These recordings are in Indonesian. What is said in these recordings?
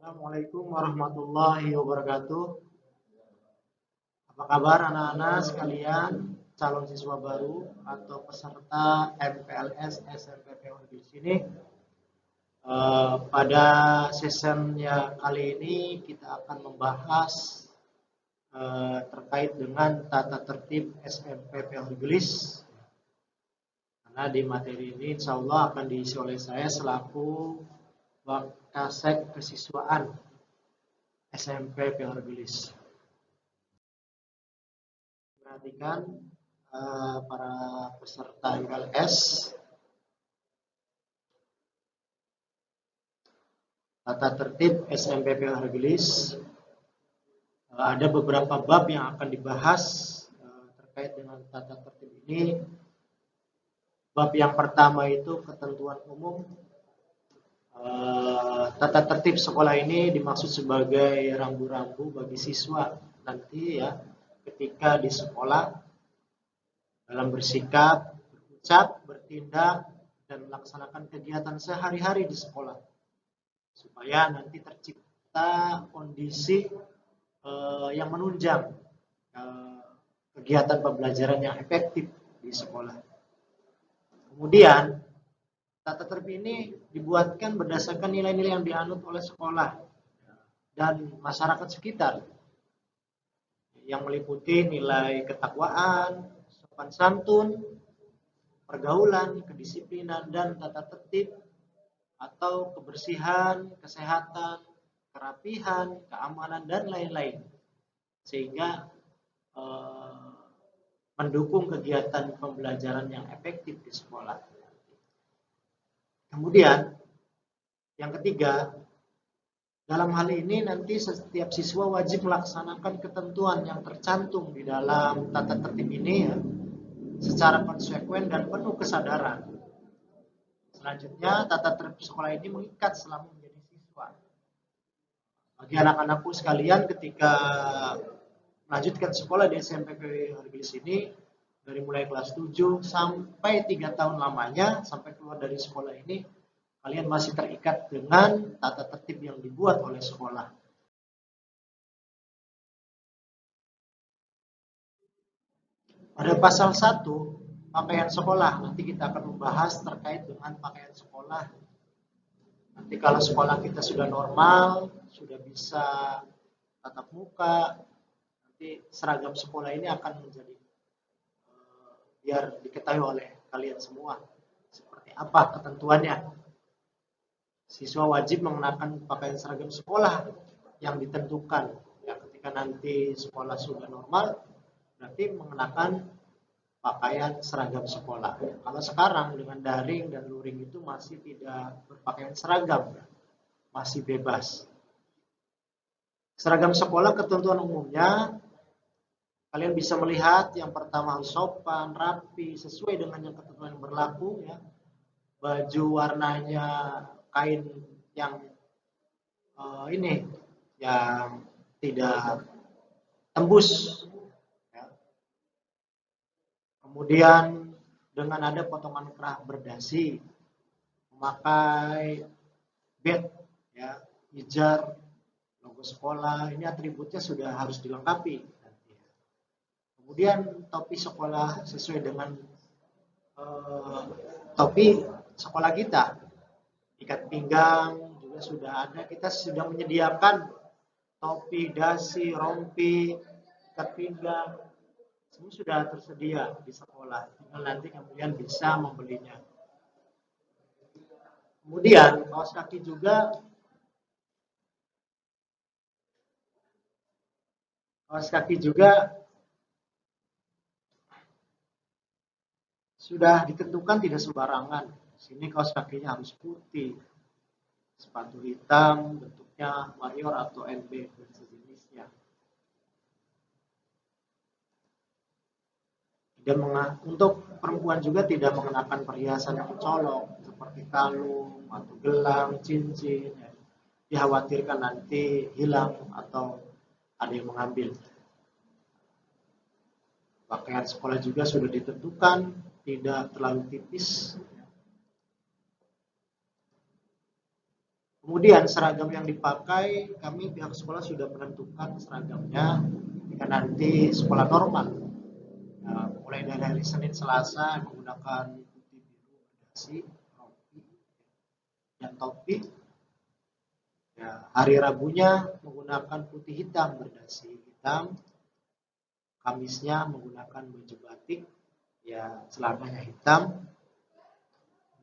Assalamualaikum warahmatullahi wabarakatuh. Apa kabar anak-anak sekalian, calon siswa baru atau peserta MPLS SMPP di sini? Pada sessionnya kali ini kita akan membahas terkait dengan tata tertib SMPP Orgelis. Karena di materi ini insya Allah akan diisi oleh saya selaku Wakasek Kesiswaan SMPP Orgelis. Perhatikan para peserta MPLS, tata tertib SMPP Orgelis. Ada beberapa bab yang akan dibahas terkait dengan tata tertib ini. Bab yang pertama itu ketentuan umum. Tata tertib sekolah ini dimaksud sebagai rambu-rambu bagi siswa nanti ya ketika di sekolah dalam bersikap, berucap, bertindak, dan melaksanakan kegiatan sehari-hari di sekolah supaya nanti tercipta kondisi yang menunjang kegiatan pembelajaran yang efektif di sekolah. Kemudian tata tertib ini dibuatkan berdasarkan nilai-nilai yang dianut oleh sekolah dan masyarakat sekitar yang meliputi nilai ketakwaan, sopan santun, pergaulan, kedisiplinan, dan tata tertib atau kebersihan, kesehatan, kerapihan, keamanan, dan lain-lain. Sehingga mendukung kegiatan pembelajaran yang efektif di sekolah. Kemudian, yang ketiga, dalam hal ini nanti setiap siswa wajib melaksanakan ketentuan yang tercantum di dalam tata tertib ini ya, secara konsekuen dan penuh kesadaran. Selanjutnya, tata tertib sekolah ini mengikat selama menjadi siswa. Bagi anak-anakku sekalian ketika melanjutkan sekolah di SMPP Orgelis ini, dari mulai kelas 7 sampai 3 tahun lamanya, sampai keluar dari sekolah ini, kalian masih terikat dengan tata tertib yang dibuat oleh sekolah. Pada pasal 1, pakaian sekolah, nanti kita akan membahas terkait dengan pakaian sekolah. Nanti kalau sekolah kita sudah normal, sudah bisa tatap muka, nanti seragam sekolah ini akan menjadi biar diketahui oleh kalian semua seperti apa ketentuannya. Siswa wajib mengenakan pakaian seragam sekolah yang ditentukan. Ya, ketika nanti sekolah sudah normal, berarti mengenakan pakaian seragam sekolah. Kalau sekarang dengan daring dan luring itu masih tidak berpakaian seragam, masih bebas. Seragam sekolah ketentuan umumnya kalian bisa melihat yang pertama harus sopan, rapi, sesuai dengan yang ketentuan yang berlaku ya. Baju warnanya kain yang yang tidak tembus ya. Kemudian dengan ada potongan kerah berdasi, memakai bed ya, hijab, logo sekolah, ini atributnya sudah harus dilengkapi. Kemudian topi sekolah sesuai dengan topi sekolah kita, ikat pinggang juga sudah ada. Kita sudah menyediakan topi, dasi, rompi, ikat pinggang, semua sudah tersedia di sekolah. Tinggal nanti kalian bisa membelinya. Kemudian kaos kaki juga sudah ditentukan tidak sembarangan. Sini kaos kakinya harus putih, sepatu hitam, bentuknya Mayor atau NB dan sejenisnya. Dan untuk perempuan juga tidak mengenakan perhiasan yang colok seperti kalung atau gelang, cincin. Ya. Dikhawatirkan nanti hilang atau ada yang mengambil. Pakaian sekolah juga sudah ditentukan, tidak terlalu tipis. Kemudian seragam yang dipakai, kami pihak sekolah sudah menentukan seragamnya ketika nanti sekolah normal. Nah, mulai dari hari Senin Selasa menggunakan putih biru berdasi, rompi, dan topi. Ya, hari Rabunya menggunakan putih hitam berdasi hitam, Kamisnya menggunakan baju batik, ya celananya hitam.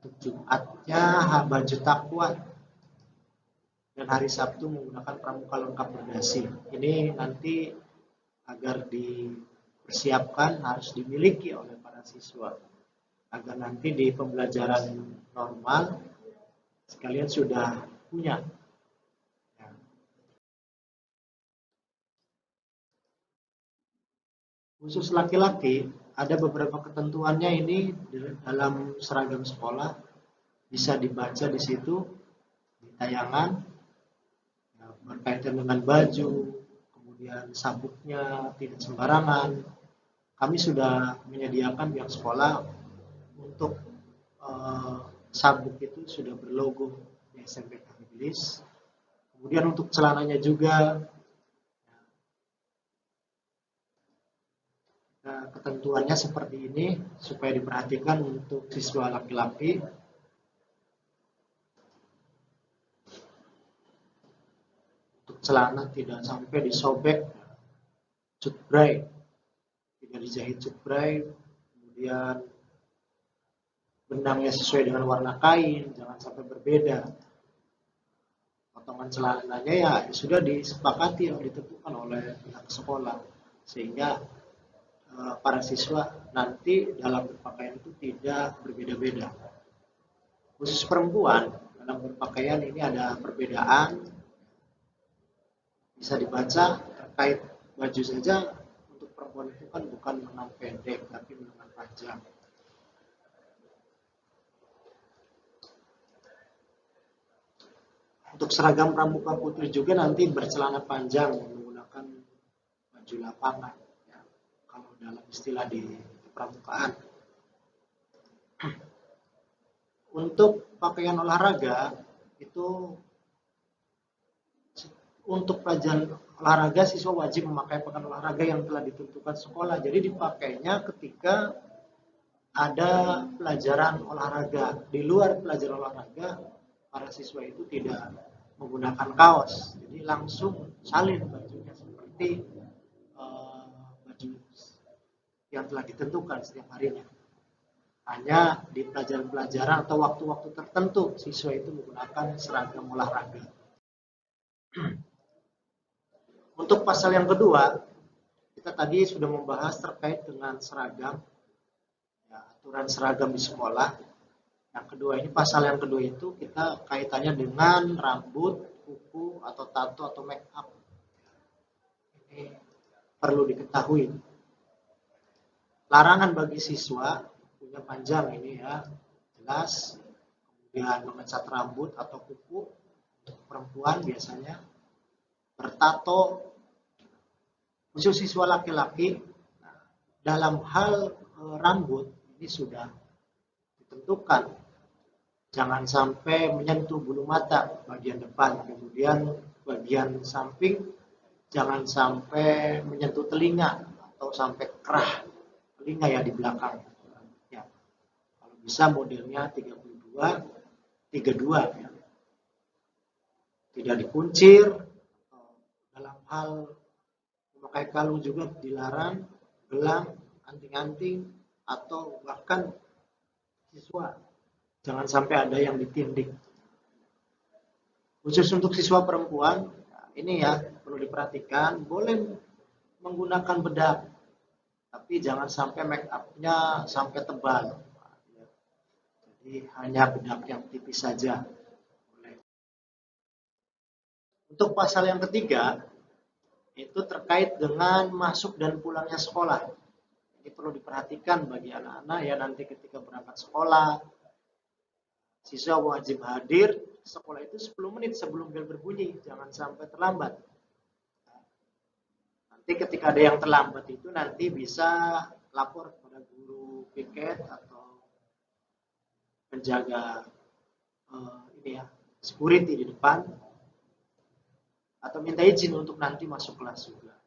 Untuk Jumatnya baju takwa, dan hari Sabtu menggunakan pramuka lengkap berdasi. Ini nanti agar dipersiapkan harus dimiliki oleh para siswa agar nanti di pembelajaran normal sekalian sudah punya. Ya. Khusus laki-laki ada beberapa ketentuannya ini dalam seragam sekolah, bisa dibaca di situ di tayangan. Ya, berkaitan dengan baju, kemudian sabuknya tidak sembarangan. Kami sudah menyediakan pihak sekolah untuk sabuk itu sudah berlogo di SMP Kabilis. Kemudian untuk celananya juga ketentuannya seperti ini supaya diperhatikan untuk siswa laki-laki. Untuk celana tidak sampai disobek cutbray, tidak dijahit cutbray, kemudian benangnya sesuai dengan warna kain, jangan sampai berbeda. Potongan celananya ya sudah disepakati yang ditentukan oleh pihak sekolah, sehingga para siswa nanti dalam berpakaian itu tidak berbeda-beda. Khusus perempuan dalam berpakaian ini ada perbedaan, bisa dibaca terkait baju saja. Untuk perempuan itu kan bukan lengan pendek tapi lengan panjang. Untuk seragam pramuka putri juga nanti bercelana panjang menggunakan baju lapangan, ya, kalau dalam istilah di pramukaan. Untuk pakaian olahraga itu, untuk pelajaran olahraga siswa wajib memakai pakaian olahraga yang telah ditentukan sekolah. Jadi dipakainya ketika ada pelajaran olahraga. Di luar pelajaran olahraga, para siswa itu tidak menggunakan kaos, jadi langsung salin bajunya seperti baju yang telah ditentukan setiap harinya. Hanya di pelajaran-pelajaran atau waktu-waktu tertentu siswa itu menggunakan seragam olahraga. Untuk pasal yang kedua, kita tadi sudah membahas terkait dengan seragam, ya, aturan seragam di sekolah. Yang kedua ini, pasal yang kedua itu kita kaitannya dengan rambut, kuku, atau tato atau make up. Ini perlu diketahui. Larangan bagi siswa punya panjang ini ya, jelas. Kemudian mengecat rambut atau kuku untuk perempuan biasanya. Bertato khusus siswa laki-laki. Dalam hal rambut ini sudah ditentukan. Jangan sampai menyentuh bulu mata bagian depan, kemudian bagian samping jangan sampai menyentuh telinga atau sampai kerah telinga ya di belakang. Ya. Kalau bisa modelnya 32 ya. Tidak dikuncir. Dalam hal memakai kalung juga dilarang, gelang, anting-anting, atau bahkan siswa jangan sampai ada yang ditindik. Khusus untuk siswa perempuan, ini ya perlu diperhatikan, boleh menggunakan bedak, tapi jangan sampai make up-nya sampai tebal. Jadi hanya bedak yang tipis saja. Untuk pasal yang ketiga, itu terkait dengan masuk dan pulangnya sekolah. Ini perlu diperhatikan bagi anak-anak ya, nanti ketika berangkat sekolah, siswa wajib hadir sekolah itu 10 menit sebelum bel berbunyi, jangan sampai terlambat. Nanti ketika ada yang terlambat itu nanti bisa lapor kepada guru piket atau penjaga ini ya, security di depan, atau minta izin untuk nanti masuk kelas juga.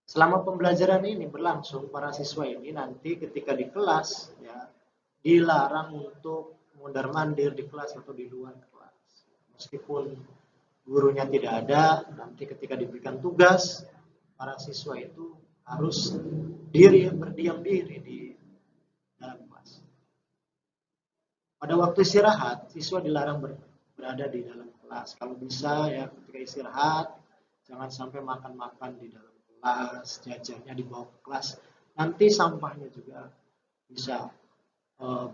Selama pembelajaran ini berlangsung, para siswa ini nanti ketika di kelas ya dilarang untuk mondar-mandir di kelas atau di luar kelas. Meskipun gurunya tidak ada, nanti ketika diberikan tugas, para siswa itu harus berdiam diri di dalam kelas. Pada waktu istirahat, siswa dilarang berada di dalam kelas. Kalau bisa ya ketika istirahat, jangan sampai makan-makan di dalam kelas, jajannya dibawa ke kelas. Nanti sampahnya juga bisa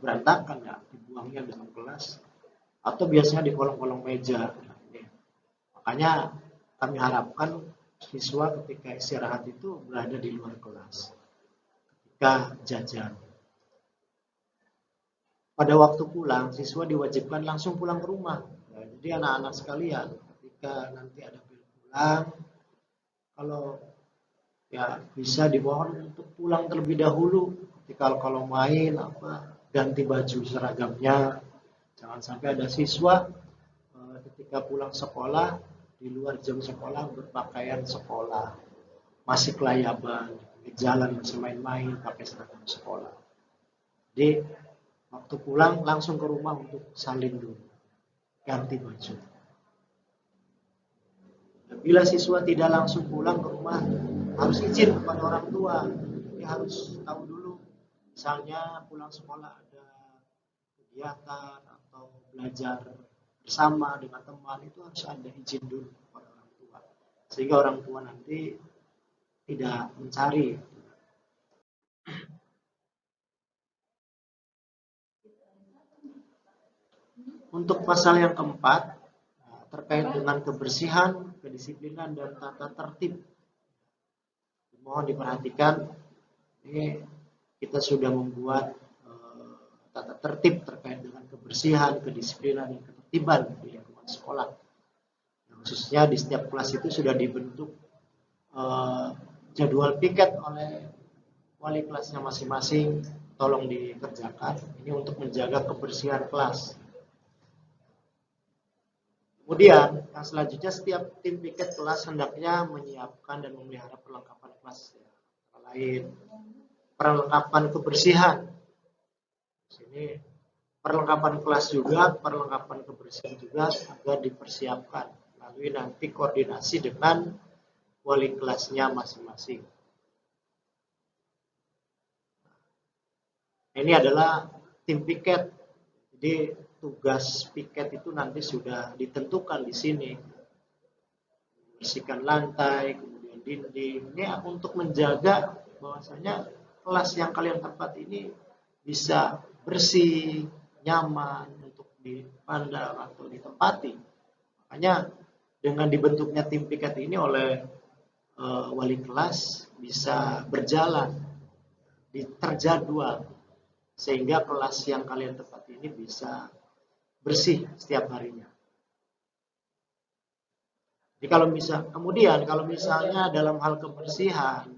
berantakan ya, dibuangnya dalam kelas. Atau biasanya di kolong-kolong meja. Makanya kami harapkan siswa ketika istirahat itu berada di luar kelas. Ketika jajan. Pada waktu pulang, siswa diwajibkan langsung pulang ke rumah. Ya, jadi anak-anak sekalian, ketika nanti ada bel pulang, kalau ya bisa dimohon untuk pulang terlebih dahulu. Ketika kalau main ganti baju seragamnya. Jangan sampai ada siswa ketika pulang sekolah di luar jam sekolah berpakaian sekolah, masih kelayaban, di jalan masih main-main pakai seragam sekolah. Jadi waktu pulang langsung ke rumah untuk salin dulu, ganti baju. Dan bila siswa tidak langsung pulang ke rumah, harus izin kepada orang tua. Dia harus tahu dulu, misalnya pulang sekolah ada kegiatan atau belajar bersama dengan teman, itu harus ada izin dulu kepada orang tua. Sehingga orang tua nanti tidak mencari. Untuk pasal yang keempat, terkait dengan kebersihan, kedisiplinan, dan tata tertib. Mohon diperhatikan, ini kita sudah membuat tata tertib terkait dengan kebersihan, kedisiplinan, dan ketertiban di lingkungan sekolah. Khususnya di setiap kelas itu sudah dibentuk jadwal piket oleh wali kelasnya masing-masing. Tolong dikerjakan. Ini untuk menjaga kebersihan kelas. Kemudian, yang selanjutnya setiap tim piket kelas hendaknya menyiapkan dan memelihara perlengkapan kelas. Lain, perlengkapan kebersihan. Di sini perlengkapan kelas juga, perlengkapan kebersihan juga agar dipersiapkan. Lalu nanti koordinasi dengan wali kelasnya masing-masing. Ini adalah tim piket. Jadi tugas piket itu nanti sudah ditentukan di sini. Bersihkan lantai, kemudian dinding. Ini untuk menjaga bahwasanya kelas yang kalian tempat ini bisa bersih, nyaman untuk dipandang atau ditempati. Makanya dengan dibentuknya tim piket ini oleh wali kelas bisa berjalan, terjadwal, sehingga kelas yang kalian tempati ini bisa bersih setiap harinya. Jadi kalau misalnya dalam hal kebersihan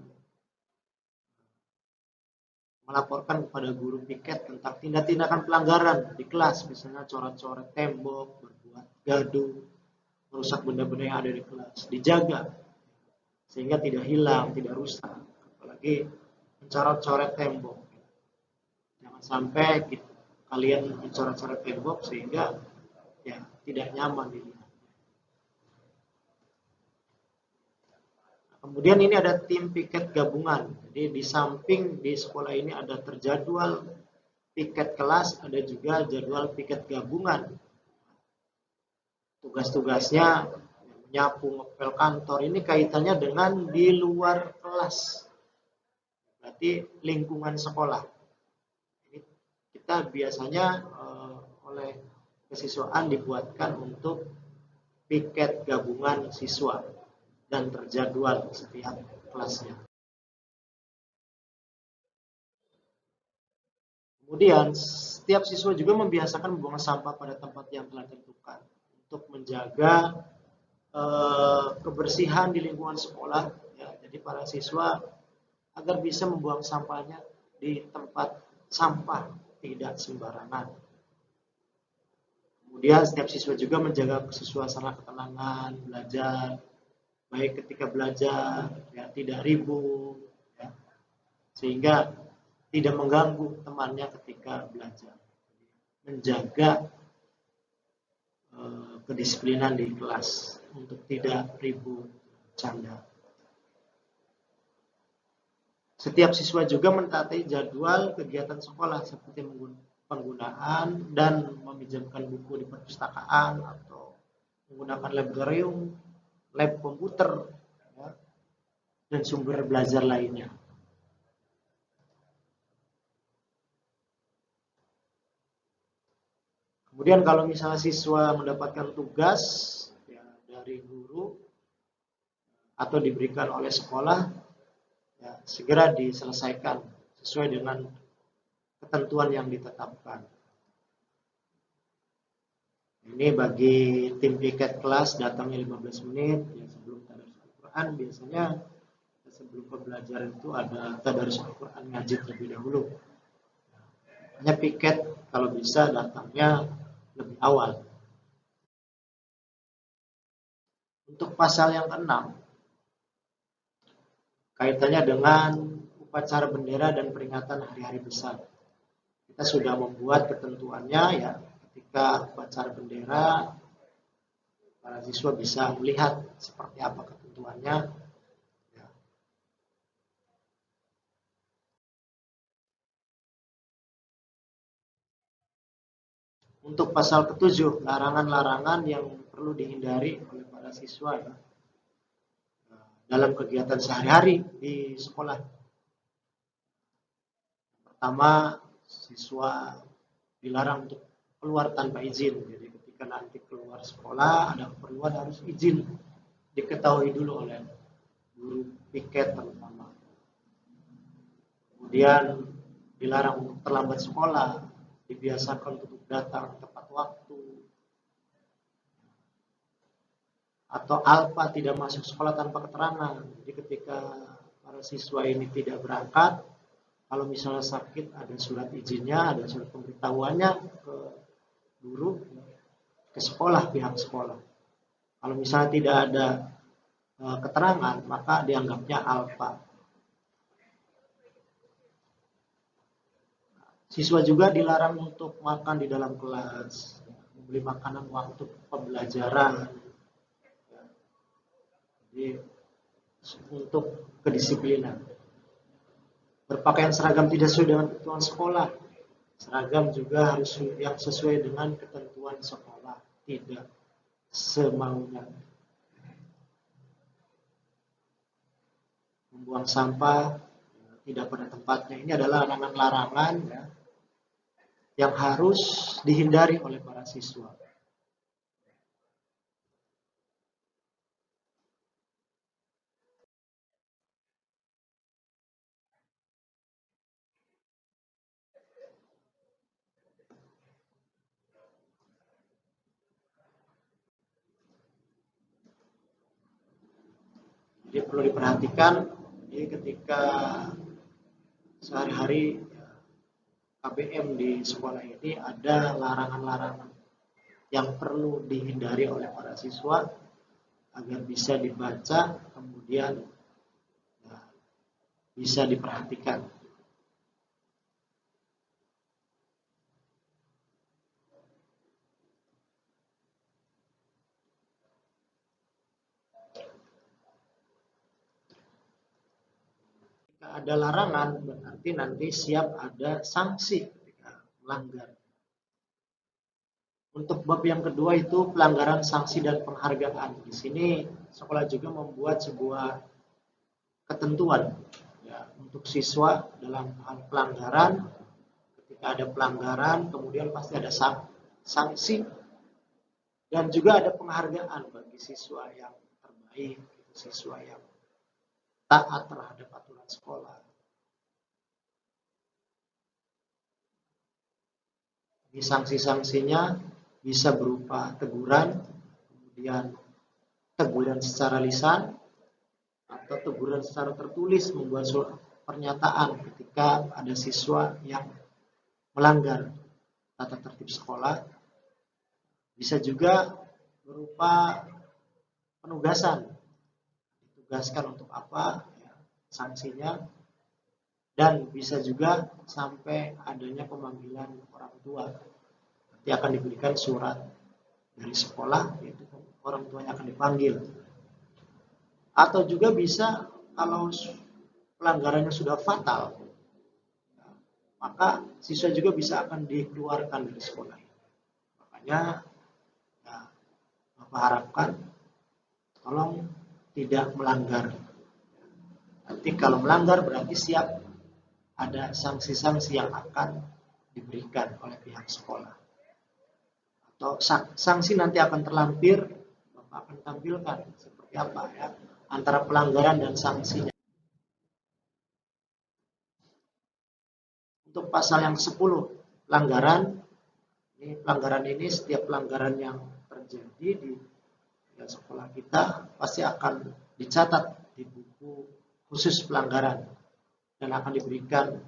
melaporkan kepada guru piket tentang tindak-tindakan pelanggaran di kelas, misalnya coret-coret tembok, berbuat gaduh, merusak benda-benda yang ada di kelas, dijaga sehingga tidak hilang, tidak rusak. Apalagi mencoret-coret tembok. Jangan sampai kalian mencoret-coret tembok sehingga ya tidak nyaman dilihat. Kemudian ini ada tim piket gabungan. Jadi di samping di sekolah ini ada terjadwal piket kelas, ada juga jadwal piket gabungan. Tugas-tugasnya menyapu, ngepel kantor, ini kaitannya dengan di luar kelas. Berarti lingkungan sekolah. Ini kita biasanya oleh kesiswaan dibuatkan untuk piket gabungan siswa dan terjadwal setiap kelasnya. Kemudian setiap siswa juga membiasakan membuang sampah pada tempat yang telah ditentukan untuk menjaga kebersihan di lingkungan sekolah. Ya, jadi para siswa agar bisa membuang sampahnya di tempat sampah, tidak sembarangan. Kemudian setiap siswa juga menjaga suasana ketenangan belajar, baik ketika belajar ya tidak ribut ya, sehingga tidak mengganggu temannya ketika belajar, menjaga kedisiplinan di kelas untuk tidak ribut canda. Setiap siswa juga mentaati jadwal kegiatan sekolah seperti penggunaan dan meminjamkan buku di perpustakaan atau menggunakan laboratorium, lab komputer, ya, dan sumber belajar lainnya. Kemudian kalau misalnya siswa mendapatkan tugas ya, dari guru atau diberikan oleh sekolah, ya, segera diselesaikan sesuai dengan ketentuan yang ditetapkan. Ini bagi tim piket kelas datangnya 15 menit ya, sebelum tadarus Al-Quran. Biasanya sebelum pembelajaran itu ada tadarus Al-Quran ngaji terlebih dahulu. Hanya piket kalau bisa datangnya lebih awal. Untuk pasal yang ke-6 kaitannya dengan upacara bendera dan peringatan hari-hari besar. Kita sudah membuat ketentuannya ya, ketika upacara bendera para siswa bisa melihat seperti apa ketentuannya. Ya. Untuk pasal ke-7, larangan-larangan yang perlu dihindari oleh para siswa ya, dalam kegiatan sehari-hari di sekolah. Pertama, siswa dilarang untuk keluar tanpa izin. Jadi ketika nanti keluar sekolah ada keperluan harus izin, diketahui dulu oleh guru piket terutama. Kemudian dilarang untuk terlambat sekolah, dibiasakan untuk datang tepat waktu. Atau alfa tidak masuk sekolah tanpa keterangan. Jadi ketika para siswa ini tidak berangkat, kalau misalnya sakit ada surat izinnya, ada surat pemberitahuannya ke guru, ke sekolah, pihak sekolah. Kalau misalnya tidak ada keterangan, maka dianggapnya alfa. Siswa juga dilarang untuk makan di dalam kelas, membeli makanan waktu pembelajaran. Jadi untuk kedisiplinan. Berpakaian seragam tidak sesuai dengan ketentuan sekolah. Seragam juga harus yang sesuai dengan ketentuan sekolah, tidak semaunya. Membuang sampah tidak pada tempatnya. Ini adalah larangan-larangan ya, yang harus dihindari oleh para siswa. Jadi perlu diperhatikan jadi ketika sehari-hari KBM di sekolah ini ada larangan-larangan yang perlu dihindari oleh para siswa agar bisa dibaca kemudian ya, bisa diperhatikan. Jika ada larangan berarti nanti siap ada sanksi ketika melanggar. Untuk bab yang kedua itu pelanggaran sanksi dan penghargaan. Di sini sekolah juga membuat sebuah ketentuan ya, untuk siswa dalam hal pelanggaran. Ketika ada pelanggaran, kemudian pasti ada sanksi dan juga ada penghargaan bagi siswa yang terbaik, siswa yang taat terhadap aturan sekolah. Di sanksi-sanksinya bisa berupa teguran, kemudian teguran secara lisan, atau teguran secara tertulis membuat surat pernyataan ketika ada siswa yang melanggar tata tertib sekolah, Bisa juga berupa penugasan, ditugaskan untuk apa ya, sanksinya, dan bisa juga sampai adanya pemanggilan orang tua. Nanti akan diberikan surat dari sekolah, yaitu orang tuanya akan dipanggil. Atau juga bisa kalau pelanggarannya sudah fatal, maka siswa juga bisa akan dikeluarkan dari sekolah. Makanya ya, Bapak harapkan tolong tidak melanggar. Nanti kalau melanggar berarti siap ada sanksi-sanksi yang akan diberikan oleh pihak sekolah. Atau sanksi nanti akan terlampir, Bapak akan tampilkan seperti apa ya antara pelanggaran dan sanksinya. Untuk pasal yang 10, pelanggaran. Pelanggaran ini setiap pelanggaran yang terjadi di sekolah kita pasti akan dicatat di buku khusus pelanggaran dan akan diberikan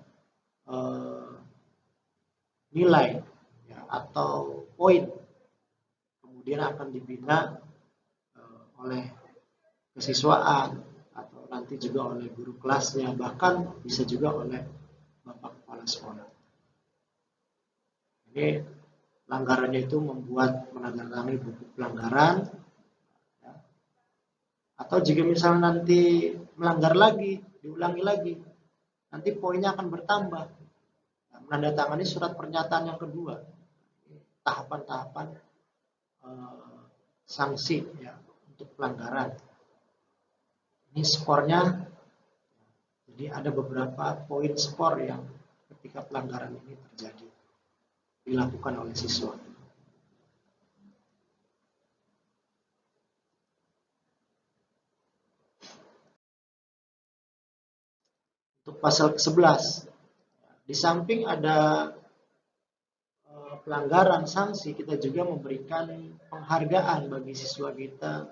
nilai ya, atau poin. Kemudian akan dibina oleh kesiswaan atau nanti juga oleh guru kelasnya, bahkan bisa juga oleh Bapak Kepala Sekolah. Ini pelanggarannya itu membuat menandatangani buku pelanggaran, ya. Atau jika misalnya nanti melanggar lagi, diulangi lagi, nanti poinnya akan bertambah. Nah, menandatangani surat pernyataan yang kedua, tahapan-tahapan sanksi ya untuk pelanggaran. Ini skornya, jadi ada beberapa poin skor yang ketika pelanggaran ini terjadi dilakukan oleh siswa. Untuk pasal ke-11, di samping ada pelanggaran sanksi, kita juga memberikan penghargaan bagi siswa kita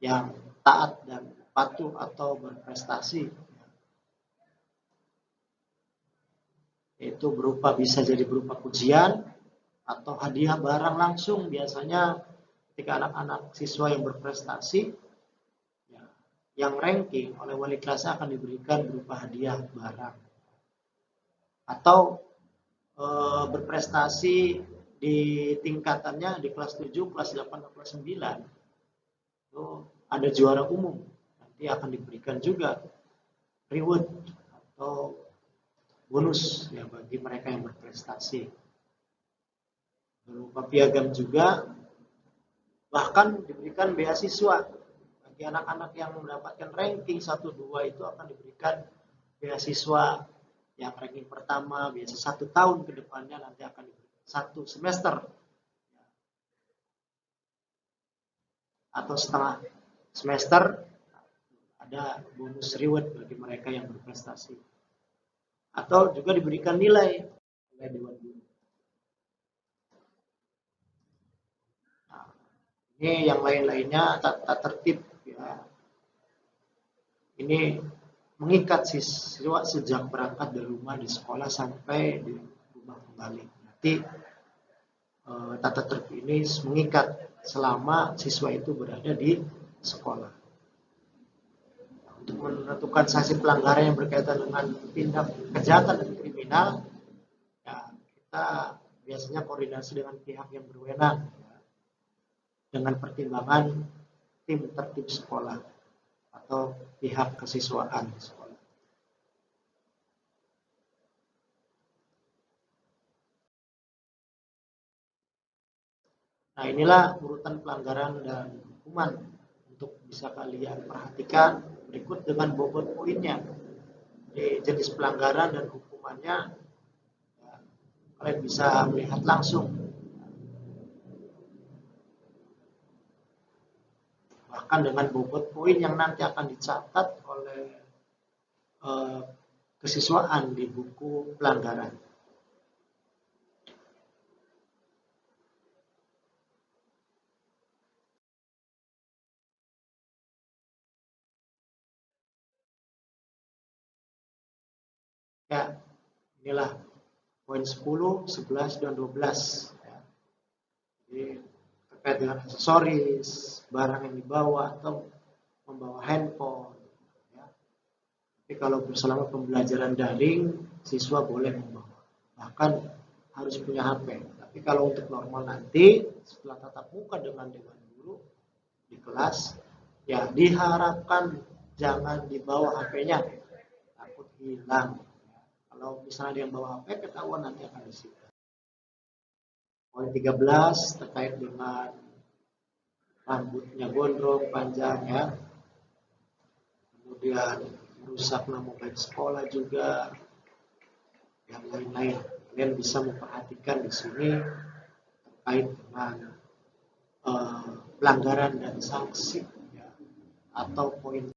yang taat dan patuh atau berprestasi. Itu bisa jadi berupa pujian atau hadiah barang langsung. Biasanya ketika anak-anak siswa yang berprestasi, ya, yang ranking oleh wali kelasnya akan diberikan berupa hadiah barang. Atau berprestasi di tingkatannya di kelas 7, kelas 8, dan kelas 9. Itu ada juara umum. Nanti akan diberikan juga reward atau bonus ya bagi mereka yang berprestasi. Berupa piagam juga, bahkan diberikan beasiswa bagi anak-anak yang mendapatkan ranking 1, 2 itu akan diberikan beasiswa yang ranking pertama, biasa 1 tahun ke depannya nanti akan diberikan 1 semester atau setengah semester, ada bonus reward bagi mereka yang berprestasi. Atau juga diberikan nilai oleh Dewan Guru. Nah, ini yang lain-lainnya tata tertib ya. Ini mengikat siswa sejak berangkat dari rumah di sekolah sampai di rumah kembali. Nanti tata tertib ini mengikat selama siswa itu berada di sekolah. Untuk menentukan sanksi pelanggaran yang berkaitan dengan tindak kejahatan dan kriminal, ya, kita biasanya koordinasi dengan pihak yang berwenang ya, dengan pertimbangan tim tertib sekolah atau pihak kesiswaan sekolah. Nah, inilah urutan pelanggaran dan hukuman. Untuk bisa kalian perhatikan berikut dengan bobot poinnya. Jadi, jenis pelanggaran dan hukumannya ya, kalian bisa melihat langsung. Bahkan dengan bobot poin yang nanti akan dicatat oleh kesiswaan di buku pelanggaran. Ya, inilah poin 10, 11, dan 12. Ya. Jadi, terkait dengan aksesoris, barang yang dibawa atau membawa handphone. Ya. Tapi kalau selama pembelajaran daring, siswa boleh membawa. Bahkan harus punya HP. Tapi kalau untuk normal nanti, setelah tatap muka dengan guru di kelas, ya diharapkan jangan dibawa HP-nya, takut hilang. Kalau misalnya dia bawa HP, ketahuan nanti akan disita. Poin 13 terkait dengan rambutnya gondrong panjang ya, kemudian merusak nama baik sekolah juga, yang lain-lain. Kalian bisa memperhatikan di sini terkait dengan pelanggaran dan sanksi ya, atau poin